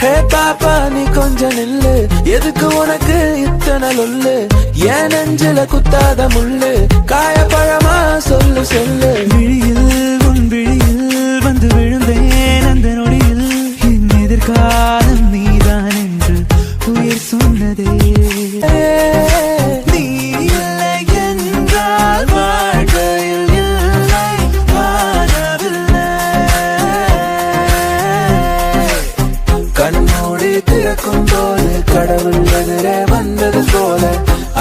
ஹே பாப்பா நீ கொஞ்சம் நில்லு, எதுக்கு உனக்கு இத்தனை லொல்லு? ஏன் நெஞ்சில குத்தாத முள்ளு, காயப்பழமா சொல்லு சொல்லு. விழியில் உன் விழியில் வந்து விழுந்தேன் அந்த நொடியில், என் எதிர்காலம் நீதான் என்று உயிர் சொன்னதே. நீ இல்லை என்றால் வாழ்க்கையில் இல்லை வாழவில்லை. கண்ணோடி திறக்கும் போது கடவுள் எதிரே வந்தது போல,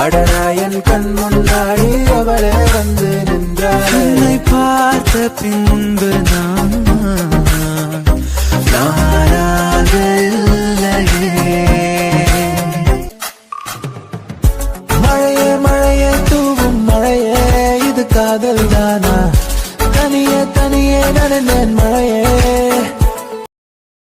அடராயன் கண் முன்னாடி அவளே வந்து நின்றாள். என்னை பார்த்த பின்பு நானாக இல்லையே. மழையே மழையே தூவும் மழையே, இது காதல் தானா? தனியே தனியே நடந்தேன் மழையே.